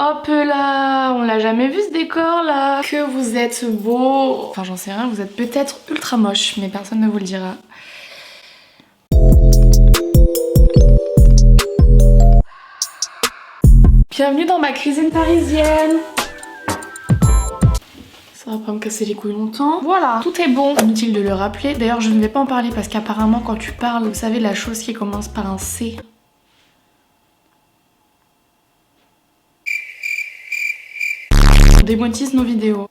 Hop là, on l'a jamais vu ce décor là. Que vous êtes beau. Enfin j'en sais rien, vous êtes peut-être ultra moche, mais personne ne vous le dira. Bienvenue dans ma cuisine parisienne. Ça va pas me casser les couilles longtemps. Voilà, tout est bon. Inutile de le rappeler. D'ailleurs, je ne vais pas en parler parce qu'apparemment, quand tu parles, vous savez, la chose qui commence par un C. On démonétise nos vidéos.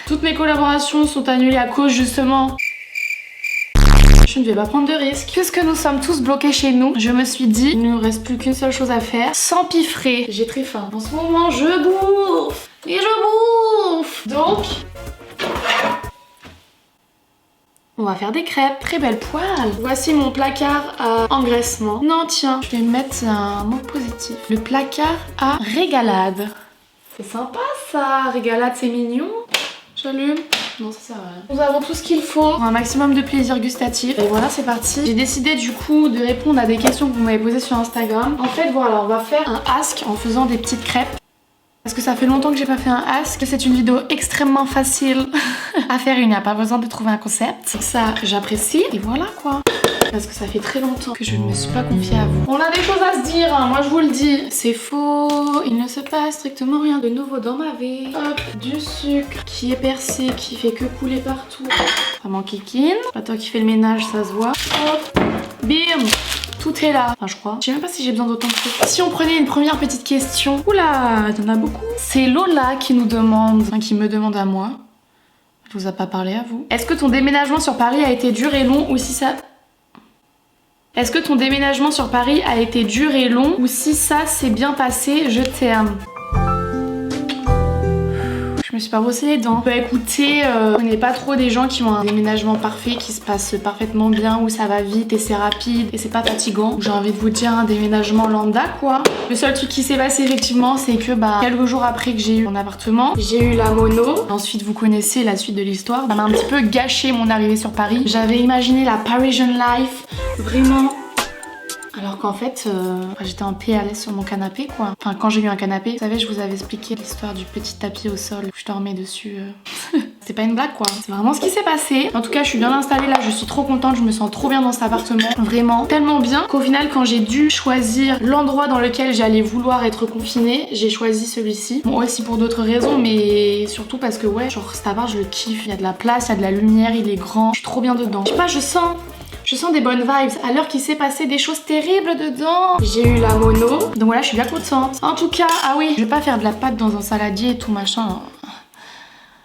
Toutes mes collaborations sont annulées à cause, justement. Je ne vais pas prendre de risques. Puisque nous sommes tous bloqués chez nous, je me suis dit, il ne nous reste plus qu'une seule chose à faire, s'empiffrer. J'ai très faim. En ce moment, je bouffe. Et je bouffe. Donc, on va faire des crêpes. Très belle poêle. Voici mon placard à engraissement. Non, tiens, je vais mettre un mot positif. Le placard à régalade. C'est sympa ça. Régalade, c'est mignon. J'allume. Non, ça sert à rien. Nous avons tout ce qu'il faut pour un maximum de plaisir gustatif. Et voilà, c'est parti. J'ai décidé du coup de répondre à des questions que vous m'avez posées sur Instagram. En fait, voilà, on va faire un ask en faisant des petites crêpes. Parce que ça fait longtemps que j'ai pas fait un ask. C'est une vidéo extrêmement facile à faire. Il n'y a pas besoin de trouver un concept. Ça, j'apprécie. Et voilà quoi. Parce que ça fait très longtemps que je ne me suis pas confiée à vous. On a des choses à se dire, hein, moi je vous le dis. C'est faux, il ne se passe strictement rien de nouveau dans ma vie. Hop, du sucre qui est percé, qui fait que couler partout. Vraiment kikine. Pas toi qui fais le ménage, ça se voit. Hop, bim. Tout est là, enfin je crois. Je sais même pas si j'ai besoin d'autant de trucs. Si on prenait une première petite question. Oula, il y en a beaucoup. C'est Lola qui nous demande, enfin qui me demande à moi. Je vous ai pas parlé à vous. Est-ce que ton déménagement sur Paris a été dur et long ou si ça... Est-ce que ton déménagement sur Paris a été dur et long ou si ça s'est bien passé, je t'aime. Je me suis pas brossé les dents. Bah écoutez, on n'est pas trop des gens qui ont un déménagement parfait, qui se passe parfaitement bien, où ça va vite et c'est rapide et c'est pas fatigant. J'ai envie de vous dire un déménagement lambda quoi. Le seul truc qui s'est passé effectivement, c'est que quelques jours après que j'ai eu mon appartement, j'ai eu la mono. Ensuite vous connaissez la suite de l'histoire. Ça m'a un petit peu gâché mon arrivée sur Paris. J'avais imaginé la Parisian life, vraiment. Alors qu'en fait, j'étais en paix à l'aise sur mon canapé quoi. Enfin quand j'ai eu un canapé, vous savez je vous avais expliqué l'histoire du petit tapis au sol où je dormais dessus. C'est pas une blague quoi. C'est vraiment ce qui s'est passé. En tout cas je suis bien installée là, je suis trop contente, je me sens trop bien dans cet appartement. Vraiment tellement bien qu'au final quand j'ai dû choisir l'endroit dans lequel j'allais vouloir être confinée, j'ai choisi celui-ci. Bon aussi pour d'autres raisons mais surtout parce que ouais, genre cet appart je le kiffe. Il y a de la place, il y a de la lumière, il est grand. Je suis trop bien dedans. Je sais pas, je sens des bonnes vibes, alors qu'il s'est passé des choses terribles dedans. J'ai eu la mono, donc voilà, je suis bien contente. En tout cas, ah oui, je vais pas faire de la pâte dans un saladier et tout machin.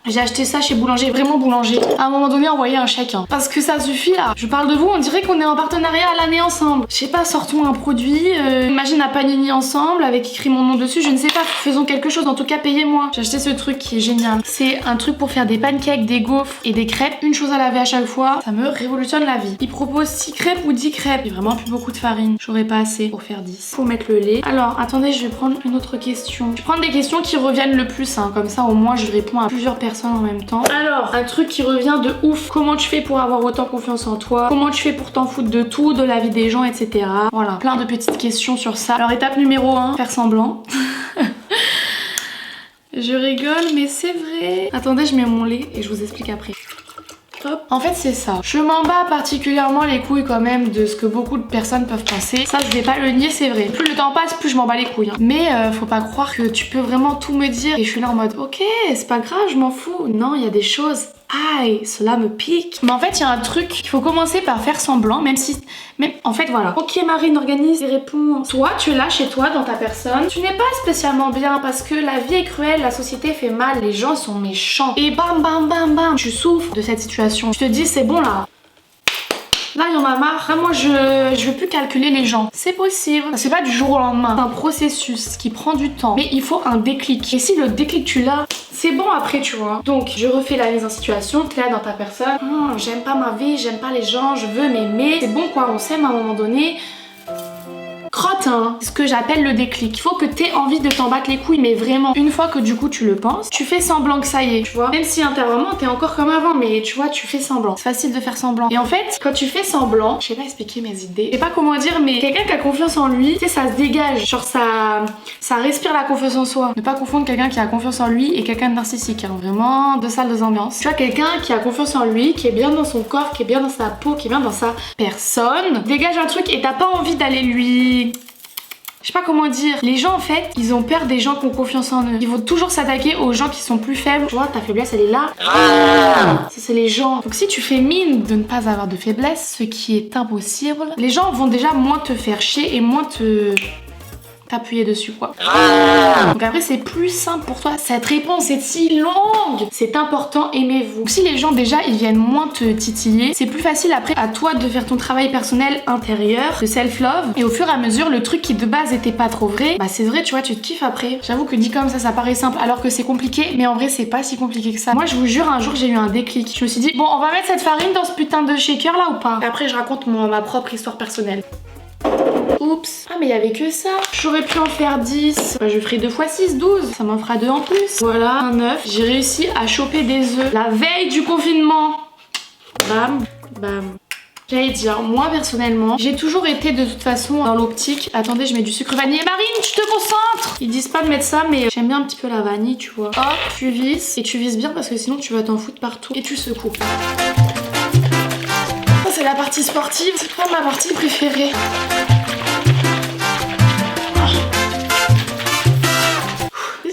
J'ai acheté ça chez Boulanger, vraiment Boulanger. À un moment donné, envoyer un chèque. Hein. Parce que ça suffit là. Je parle de vous, on dirait qu'on est en partenariat à l'année ensemble. Je sais pas, sortons un produit, imagine à Panini ensemble avec écrit mon nom dessus, je ne sais pas, faisons quelque chose, en tout cas payez-moi. J'ai acheté ce truc qui est génial. C'est un truc pour faire des pancakes, des gaufres et des crêpes. Une chose à laver à chaque fois, ça me révolutionne la vie. Il propose 6 crêpes ou 10 crêpes. J'ai vraiment plus beaucoup de farine. J'aurais pas assez pour faire 10. Faut mettre le lait. Alors, attendez, je vais prendre une autre question. Je vais prendre des questions qui reviennent le plus, hein. Comme ça au moins je réponds à plusieurs personnes en même temps. Alors, un truc qui revient de ouf. Comment tu fais pour avoir autant confiance en toi? Comment tu fais pour t'en foutre de tout, de la vie des gens, etc. Voilà, plein de petites questions sur ça. Alors, étape numéro 1, faire semblant. Je rigole, mais c'est vrai. Attendez, je mets mon lait et je vous explique après. Hop. En fait c'est ça. Je m'en bats particulièrement les couilles quand même de ce que beaucoup de personnes peuvent penser. Ça je vais pas le nier, c'est vrai. Plus le temps passe, plus je m'en bats les couilles. Hein. Mais faut pas croire que tu peux vraiment tout me dire et je suis là en mode ok, c'est pas grave, je m'en fous. Non, il y a des choses. Aïe, cela me pique. Mais en fait, il y a un truc, il faut commencer par faire semblant, même si... Mais en fait, voilà. Ok, Marine, organise et réponds. Toi, tu es là chez toi, dans ta personne. Tu n'es pas spécialement bien parce que la vie est cruelle, la société fait mal, les gens sont méchants. Et bam, bam, bam, bam, tu souffres de cette situation. Je te dis, c'est bon là. Là, il y en a marre. Là, moi, je veux plus calculer les gens. C'est possible. C'est pas du jour au lendemain. C'est un processus qui prend du temps. Mais il faut un déclic. Et si le déclic, tu l'as, c'est bon après, tu vois. Donc, je refais la mise en situation. T'es là dans ta personne. J'aime pas ma vie, j'aime pas les gens, je veux m'aimer. C'est bon, quoi. On s'aime à un moment donné. crotte, hein. C'est ce que j'appelle le déclic. Il faut que t'aies envie de t'en battre les couilles, mais vraiment. Une fois que du coup tu le penses, tu fais semblant que ça y est, tu vois. Même si intérieurement t'es encore comme avant, mais tu vois, tu fais semblant. C'est facile de faire semblant. Et en fait, quand tu fais semblant, je sais pas expliquer mes idées. Je sais pas comment dire, mais quelqu'un qui a confiance en lui, tu sais, ça se dégage. Genre ça respire la confiance en soi. Ne pas confondre quelqu'un qui a confiance en lui et quelqu'un de narcissique, hein. Vraiment deux salles, deux ambiances. Tu vois, quelqu'un qui a confiance en lui, qui est bien dans son corps, qui est bien dans sa peau, qui est bien dans sa personne, dégage un truc et t'as pas envie d'aller lui... Je sais pas comment dire. Les gens en fait, ils ont peur des gens qui ont confiance en eux. Ils vont toujours s'attaquer aux gens qui sont plus faibles. Tu vois, ta faiblesse elle est là. Ça c'est les gens. Donc si tu fais mine de ne pas avoir de faiblesse, ce qui est impossible, les gens vont déjà moins te faire chier et moins te... t'appuyer dessus quoi. Donc après c'est plus simple pour toi. Cette réponse est si longue. C'est important, aimez-vous. Donc si les gens déjà ils viennent moins te titiller, c'est plus facile après à toi de faire ton travail personnel intérieur, de self-love. Et au fur et à mesure, le truc qui de base était pas trop vrai, bah c'est vrai, tu vois, tu te kiffes après. J'avoue que dit comme ça paraît simple alors que c'est compliqué, mais en vrai c'est pas si compliqué que ça. Moi je vous jure, un jour j'ai eu un déclic. Je me suis dit bon, on va mettre cette farine dans ce putain de shaker là ou pas? Et après je raconte ma propre histoire personnelle. Oups. Ah mais il y avait que ça. J'aurais pu en faire 10. Bah, je ferai 2 x 6, 12. Ça m'en fera 2 en plus. Voilà, un œuf. J'ai réussi à choper des œufs la veille du confinement. Bam, bam. J'allais dire, moi personnellement, j'ai toujours été de toute façon dans l'optique. Attendez, je mets du sucre vanillé. Marine, tu te concentres. Ils disent pas de mettre ça, mais j'aime bien un petit peu la vanille, tu vois. Hop, tu visses. Et tu visses bien parce que sinon tu vas t'en foutre partout. Et tu secoues. Ça c'est la partie sportive. C'est pas ma partie préférée.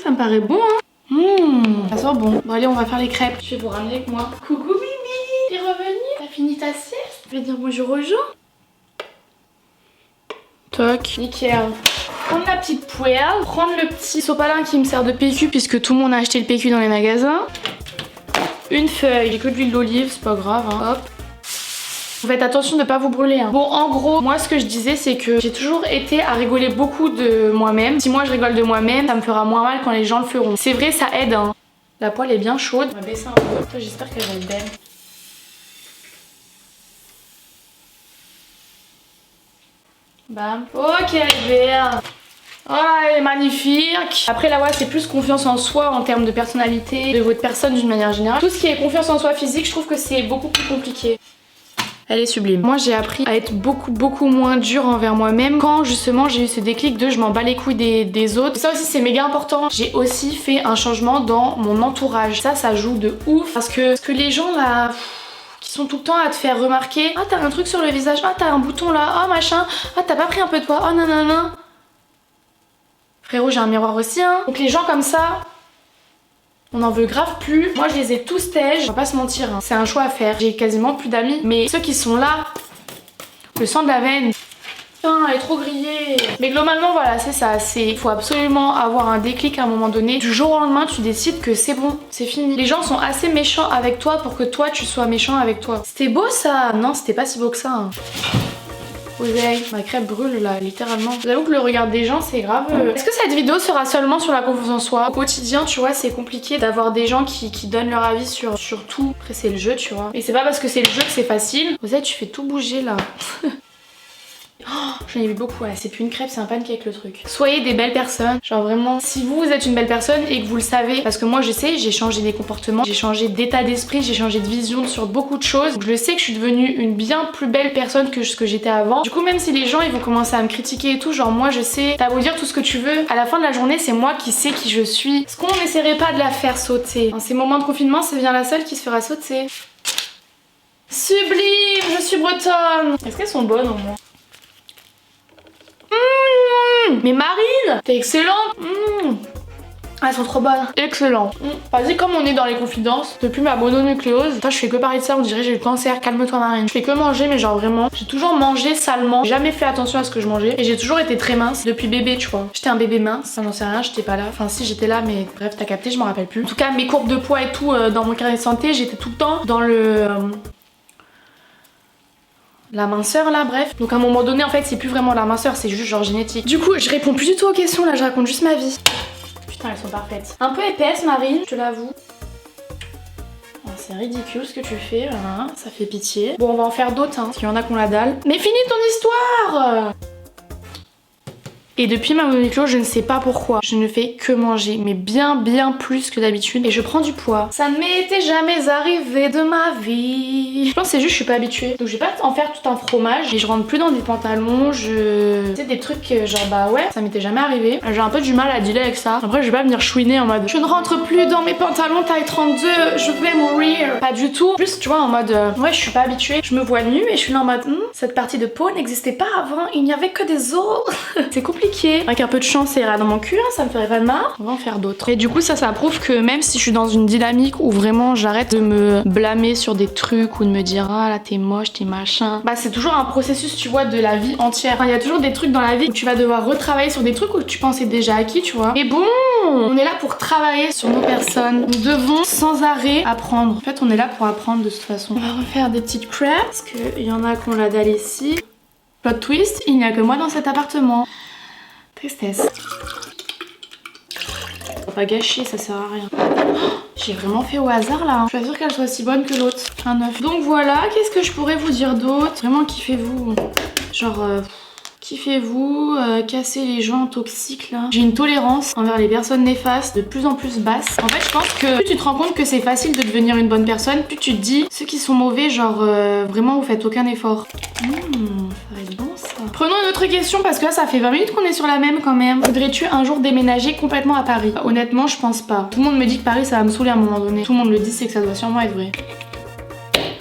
Ça me paraît bon, hein. Ça sent bon. Bon allez, on va faire les crêpes. Je vais vous ramener avec moi. Coucou Bibi, t'es revenue? T'as fini ta sieste? Je vais dire bonjour aux gens. Toc, nickel. Prendre la petite poêle, prendre le petit sopalin qui me sert de PQ puisque tout le monde a acheté le PQ dans les magasins. Une feuille, j'ai que de l'huile d'olive, c'est pas grave, hein. Hop. Faites attention de ne pas vous brûler, hein. Bon, en gros, moi ce que je disais c'est que j'ai toujours été à rigoler beaucoup de moi-même. Si moi je rigole de moi-même, ça me fera moins mal quand les gens le feront. C'est vrai, ça aide, hein. La poêle est bien chaude. On va baisser un peu. J'espère qu'elle va être belle. Bam. Ok, elle est belle. Oh, elle est magnifique. Après là, ouais, c'est plus confiance en soi en termes de personnalité, de votre personne d'une manière générale. Tout ce qui est confiance en soi physique, je trouve que c'est beaucoup plus compliqué. Elle est sublime. Moi j'ai appris à être beaucoup moins dure envers moi-même quand justement j'ai eu ce déclic de je m'en bats les couilles des autres. Ça aussi c'est méga important. J'ai aussi fait un changement dans mon entourage. Ça joue de ouf parce que les gens là qui sont tout le temps à te faire remarquer, ah t'as un truc sur le visage, ah t'as un bouton là, ah machin, ah t'as pas pris un peu de poids, oh nanana. Frérot, j'ai un miroir aussi, hein. Donc les gens comme ça, on en veut grave plus. Moi je les ai tous tèges, on va pas se mentir, hein. C'est un choix à faire. J'ai quasiment plus d'amis, mais ceux qui sont là, le sang de la veine. Putain, elle est trop grillée. Mais globalement voilà, c'est ça. Il faut absolument avoir un déclic à un moment donné. Du jour au lendemain, tu décides que c'est bon, c'est fini. Les gens sont assez méchants avec toi pour que toi tu sois méchant avec toi. C'était beau ça? Non, c'était pas si beau que ça, hein. Ma crêpe brûle là, littéralement. J'avoue que le regard des gens c'est grave. Est-ce que cette vidéo sera seulement sur la confiance en soi? Au quotidien, tu vois, c'est compliqué d'avoir des gens qui donnent leur avis sur tout. Après c'est le jeu, tu vois. Et c'est pas parce que c'est le jeu que c'est facile. Vous savez, tu fais tout bouger là. Oh, j'en ai vu beaucoup, ouais. C'est plus une crêpe, c'est un pancake le truc. Soyez des belles personnes. Genre vraiment, si vous êtes une belle personne et que vous le savez, parce que moi je sais, j'ai changé des comportements, j'ai changé d'état d'esprit, j'ai changé de vision sur beaucoup de choses. Donc je sais que je suis devenue une bien plus belle personne que ce que j'étais avant. Du coup, même si les gens ils vont commencer à me critiquer et tout, genre moi je sais, t'as beau dire tout ce que tu veux, à la fin de la journée c'est moi qui sais qui je suis. Est-ce qu'on n'essaierait pas de la faire sauter? Dans ces moments de confinement, c'est bien la seule qui se fera sauter. Sublime, je suis bretonne. Est-ce qu'elles sont bonnes au moins? Mais Marine, t'es excellente. Ah, elles sont trop bonnes. Excellent. Vas-y, comme on est dans les confidences, depuis ma mononucléose, je fais que parler de ça, on dirait j'ai le cancer, calme-toi Marine. Je fais que manger, mais genre vraiment, j'ai toujours mangé salement, j'ai jamais fait attention à ce que je mangeais, et j'ai toujours été très mince depuis bébé, tu vois. J'étais un bébé mince, j'en sais rien, j'étais pas là, enfin si j'étais là, mais bref, t'as capté, je m'en rappelle plus. En tout cas, mes courbes de poids et tout, dans mon carnet de santé, j'étais tout le temps dans la minceur là, bref. Donc à un moment donné en fait c'est plus vraiment la minceur, c'est juste genre génétique. Du coup je réponds plus du tout aux questions là, je raconte juste ma vie. Putain elles sont parfaites. Un peu épaisse Marine, je te l'avoue. Oh, c'est ridicule ce que tu fais là, ça fait pitié. Bon on va en faire d'autres hein, parce qu'il y en a qui ont la dalle. Mais finis ton histoire. Et depuis ma mononucléose, je ne sais pas pourquoi, je ne fais que manger, mais bien plus que d'habitude. Et je prends du poids. Ça ne m'était jamais arrivé de ma vie. Je pense que c'est juste que je suis pas habituée. Donc je vais pas en faire tout un fromage. Et je rentre plus dans des pantalons. C'est des trucs genre bah ouais, ça m'était jamais arrivé. J'ai un peu du mal à dealer avec ça. Après je vais pas venir chouiner en mode je ne rentre plus dans mes pantalons taille 32, je vais mourir. Pas du tout. Plus tu vois en mode ouais je suis pas habituée. Je me vois nue et je suis là en mode cette partie de peau n'existait pas avant. Il n'y avait que des os. C'est compliqué. Avec un peu de chance ça ira dans mon cul, hein, ça me ferait pas de mal. On va en faire d'autres. Et du coup ça prouve que même si je suis dans une dynamique où vraiment j'arrête de me blâmer sur des trucs ou de me dire ah là t'es moche, t'es machin. Bah c'est toujours un processus tu vois de la vie entière. Il y a toujours des trucs dans la vie où tu vas devoir retravailler sur des trucs où tu pensais déjà acquis tu vois. Et bon, on est là pour travailler sur nos personnes. Nous devons sans arrêt apprendre. En fait on est là pour apprendre de toute façon. On va refaire des petites crêpes parce qu'il y en a qui ont la dalle ici. Plot twist, il n'y a que moi dans cet appartement. Tristesse. Faut pas gâcher, ça sert à rien. J'ai vraiment fait au hasard là. Je suis pas sûre qu'elle soit si bonne que l'autre. Un œuf. Donc voilà, qu'est-ce que je pourrais vous dire d'autre? Vraiment kiffez-vous. Genre kiffez-vous, cassez les gens toxiques là. J'ai une tolérance envers les personnes néfastes de plus en plus basse. En fait je pense que plus tu te rends compte que c'est facile de devenir une bonne personne, plus tu te dis ceux qui sont mauvais genre vraiment vous faites aucun effort. Ça va être bon ça. Prenons une autre question parce que là ça fait 20 minutes qu'on est sur la même quand même. Voudrais-tu un jour déménager complètement à Paris? Honnêtement je pense pas. Tout le monde me dit que Paris ça va me saouler à un moment donné. Tout le monde le dit, c'est que ça doit sûrement être vrai.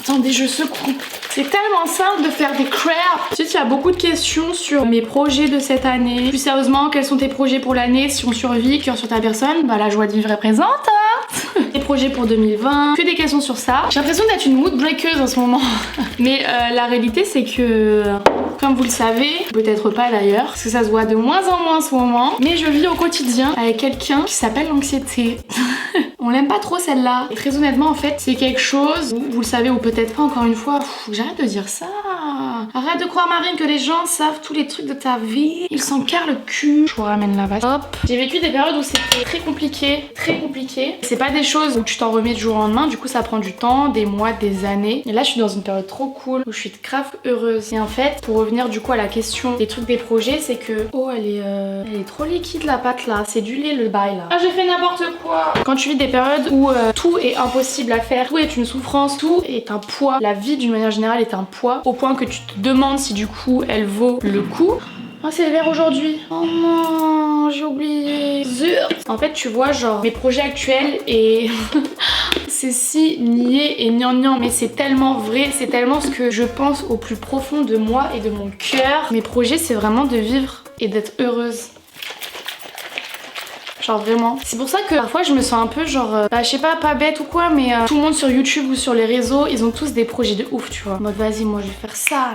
Attendez, je secoue. C'est tellement simple de faire des crêpes. Ensuite, il y a beaucoup de questions sur mes projets de cette année. Plus sérieusement, quels sont tes projets pour l'année? Si on survit, cœur sur ta personne, bah la joie de vivre est présente. Hein. Des projets pour 2020, que des questions sur ça. J'ai l'impression d'être une mood breakeuse en ce moment. Mais la réalité, c'est que, comme vous le savez, peut-être pas d'ailleurs, parce que ça se voit de moins en moins en ce moment, mais je vis au quotidien avec quelqu'un qui s'appelle l'anxiété. On l'aime pas trop celle-là. Et très honnêtement, en fait, c'est quelque chose, vous le savez ou peut-être pas encore une fois, j'arrête de dire ça. Arrête de croire Marine que les gens savent tous les trucs de ta vie. Ils s'en carrent le cul. Je vous ramène la base. Hop. J'ai vécu des périodes où c'était très compliqué. Très compliqué. C'est pas des choses où tu t'en remets du jour au lendemain. Du coup, ça prend du temps, des mois, des années. Et là, je suis dans une période trop cool où je suis grave heureuse. Et en fait, pour revenir du coup à la question des trucs des projets, c'est que oh, elle est trop liquide la pâte là. C'est du lait le bail là. Ah, j'ai fait n'importe quoi. Quand tu vis des périodes où tout est impossible à faire, tout est une souffrance, tout est un poids. La vie d'une manière générale est un poids au point que tu te demandes si du coup elle vaut le coup. Oh c'est le vert aujourd'hui. Oh non, j'ai oublié. En fait tu vois genre mes projets actuels et c'est si niais et gnangnan mais c'est tellement vrai, c'est tellement ce que je pense au plus profond de moi et de mon cœur. Mes projets c'est vraiment de vivre et d'être heureuse. Genre vraiment. C'est pour ça que parfois je me sens un peu genre, bah je sais pas bête ou quoi, mais tout le monde sur YouTube ou sur les réseaux, ils ont tous des projets de ouf, tu vois. En mode vas-y, moi je vais faire ça,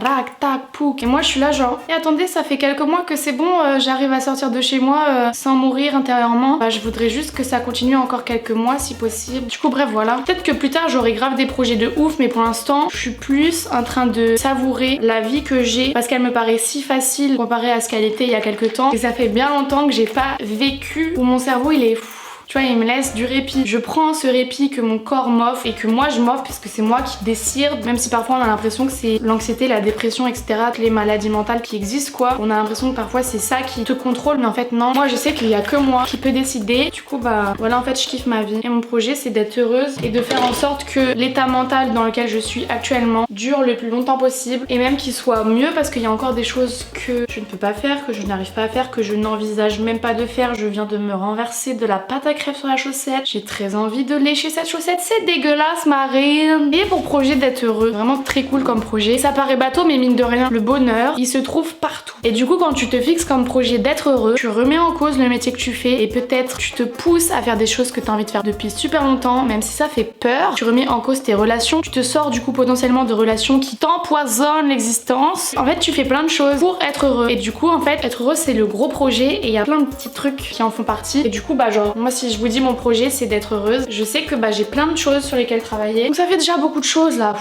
rac, tac, pouk. Et moi je suis là genre, et attendez, ça fait quelques mois que c'est bon, j'arrive à sortir de chez moi sans mourir intérieurement. Bah je voudrais juste que ça continue encore quelques mois si possible. Du coup bref voilà. Peut-être que plus tard j'aurai grave des projets de ouf, mais pour l'instant je suis plus en train de savourer la vie que j'ai parce qu'elle me paraît si facile comparée à ce qu'elle était il y a quelques temps. Et ça fait bien longtemps que j'ai pas vécu où mon cerveau il est fou. Tu vois, il me laisse du répit. Je prends ce répit que mon corps m'offre et que moi je m'offre parce que c'est moi qui décide. Même si parfois on a l'impression que c'est l'anxiété, la dépression, etc. Les maladies mentales qui existent quoi. On a l'impression que parfois c'est ça qui te contrôle, mais en fait non. Moi je sais qu'il y a que moi qui peut décider. Du coup bah voilà, en fait je kiffe ma vie. Et mon projet c'est d'être heureuse et de faire en sorte que l'état mental dans lequel je suis actuellement dure le plus longtemps possible. Et même qu'il soit mieux parce qu'il y a encore des choses que je ne peux pas faire, que je n'arrive pas à faire, que je n'envisage même pas de faire. Je viens de me renverser de la pâte à crêpes sur la chaussette. J'ai très envie de lécher cette chaussette. C'est dégueulasse Marine. Et pour projet d'être heureux. Vraiment très cool comme projet. Ça paraît bateau mais mine de rien, le bonheur, il se trouve partout. Et du coup quand tu te fixes comme projet d'être heureux, tu remets en cause le métier que tu fais et peut-être tu te pousses à faire des choses que tu as envie de faire depuis super longtemps, même si ça fait peur. Tu remets en cause tes relations. Tu te sors du coup potentiellement de relations qui t'empoisonnent l'existence. En fait tu fais plein de choses pour être heureux. Et du coup en fait être heureux c'est le gros projet et il y a plein de petits trucs qui en font partie. Et du coup bah genre moi si je vous dis mon projet c'est d'être heureuse, je sais que bah j'ai plein de choses sur lesquelles travailler. Donc ça fait déjà beaucoup de choses là.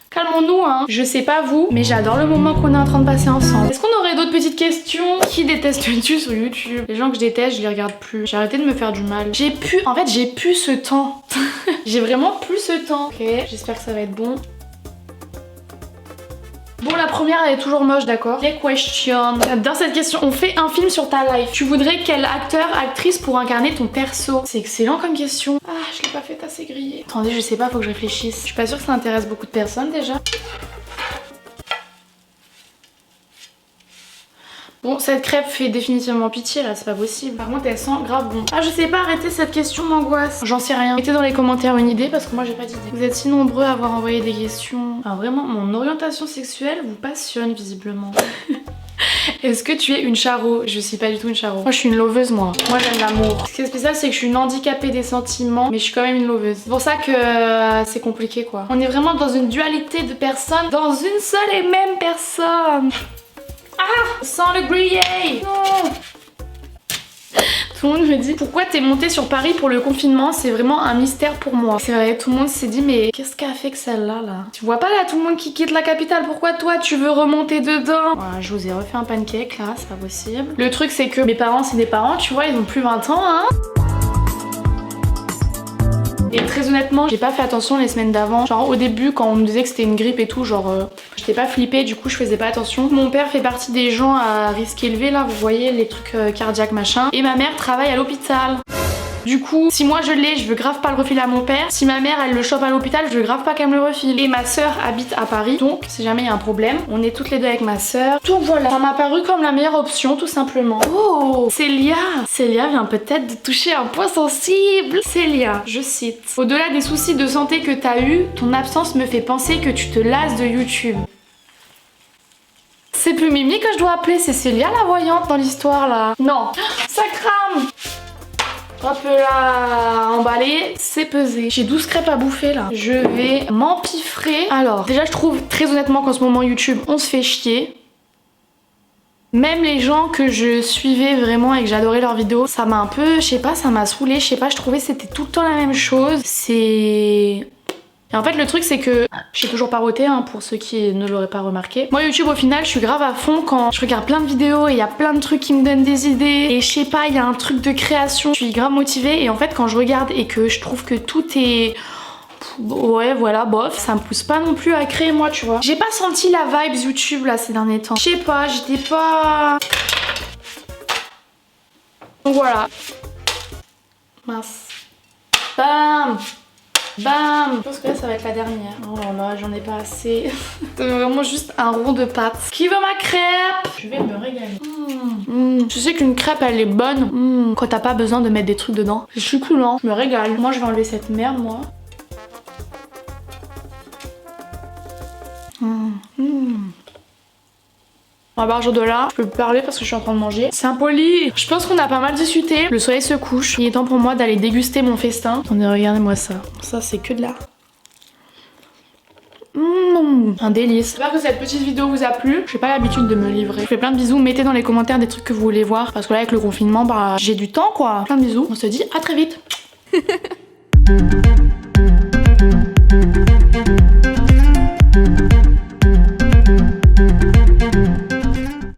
Calmons-nous hein. Je sais pas vous, mais j'adore le moment qu'on est en train de passer ensemble. Est-ce qu'on aurait d'autres petites questions? Qui détestes-tu sur YouTube? Les gens que je déteste, je les regarde plus. J'ai arrêté de me faire du mal. J'ai plus ce temps. J'ai vraiment plus ce temps. Ok, j'espère que ça va être bon. Bon, la première elle est toujours moche, d'accord. Les questions. J'adore cette question. On fait un film sur ta life. Tu voudrais quel acteur, actrice pour incarner ton perso? C'est excellent comme question. Ah, je l'ai pas fait assez grillé. Attendez, je sais pas, faut que je réfléchisse. Je suis pas sûre que ça intéresse beaucoup de personnes déjà. Bon, cette crêpe fait définitivement pitié là, c'est pas possible. Par contre, elle sent grave bon. Ah, je sais pas, arrêtez cette question m'angoisse. J'en sais rien. Mettez dans les commentaires une idée parce que moi j'ai pas d'idée. Vous êtes si nombreux à avoir envoyé des questions. Ah, vraiment, mon orientation sexuelle vous passionne visiblement. Est-ce que tu es une charo? Je suis pas du tout une charo. Moi je suis une loveuse moi. Moi j'aime l'amour. Ce qui est spécial c'est que je suis une handicapée des sentiments mais je suis quand même une loveuse. C'est pour ça que c'est compliqué quoi. On est vraiment dans une dualité de personnes dans une seule et même personne. Ah, sans le griller. Non. Tout le monde me dit pourquoi t'es montée sur Paris pour le confinement, c'est vraiment un mystère pour moi. C'est vrai, tout le monde s'est dit mais qu'est-ce qu'a fait que celle-là là? Tu vois pas là tout le monde qui quitte la capitale, pourquoi toi tu veux remonter dedans? Voilà, je vous ai refait un pancake là, c'est pas possible. Le truc c'est que mes parents c'est des parents, tu vois, ils ont plus 20 ans hein. Et très honnêtement, j'ai pas fait attention les semaines d'avant. Genre au début quand on me disait que c'était une grippe et tout, genre j'étais pas flippée, du coup je faisais pas attention. Mon père fait partie des gens à risque élevé là, vous voyez les trucs cardiaques machin. Et ma mère travaille à l'hôpital. Du coup, si moi je l'ai, je veux grave pas le refiler à mon père. Si ma mère elle le chope à l'hôpital, je veux grave pas qu'elle me le refile. Et ma soeur habite à Paris, donc si jamais il y a un problème, on est toutes les deux avec ma soeur. Donc voilà, ça m'a paru comme la meilleure option tout simplement. Oh, Célia vient peut-être de toucher un point sensible. Célia, je cite: au-delà des soucis de santé que t'as eu, ton absence me fait penser que tu te lasses de YouTube. C'est plus Mimi que je dois appeler, c'est Célia la voyante dans l'histoire là. Non, ça crame. Hop là, emballé, c'est pesé. J'ai 12 crêpes à bouffer là. Je vais m'empiffrer. Alors, déjà je trouve très honnêtement qu'en ce moment YouTube, on se fait chier. Même les gens que je suivais vraiment et que j'adorais leurs vidéos, ça m'a un peu, je sais pas, ça m'a saoulée. Je sais pas, je trouvais que c'était tout le temps la même chose. C'est... Et en fait le truc c'est que j'ai toujours pas roté hein, pour ceux qui ne l'auraient pas remarqué. Moi YouTube au final je suis grave à fond quand je regarde plein de vidéos et il y a plein de trucs qui me donnent des idées et je sais pas, il y a un truc de création, je suis grave motivée et en fait quand je regarde et que je trouve que tout est... Ouais voilà bof, ça me pousse pas non plus à créer moi tu vois. J'ai pas senti la vibe YouTube là ces derniers temps. Je sais pas, j'étais pas... Donc voilà. Mince. Bam. Bam! Je pense que là ça va être la dernière. Oh là là, j'en ai pas assez. C'est vraiment juste un rond de pâtes. Qui veut ma crêpe? Je vais me régaler. Je sais qu'une crêpe elle est bonne quand t'as pas besoin de mettre des trucs dedans. C'est succulent, je me régale. Moi je vais enlever cette merde moi. À partir de là, je peux parler parce que je suis en train de manger. C'est impoli. Je pense qu'on a pas mal discuté. Le soleil se couche. Il est temps pour moi d'aller déguster mon festin. Attendez, regardez-moi ça. Ça, c'est que de l'art. Un délice. J'espère que cette petite vidéo vous a plu. J'ai pas l'habitude de me livrer. Je fais plein de bisous. Mettez dans les commentaires des trucs que vous voulez voir. Parce que là, avec le confinement, bah, j'ai du temps, quoi. Plein de bisous. On se dit à très vite.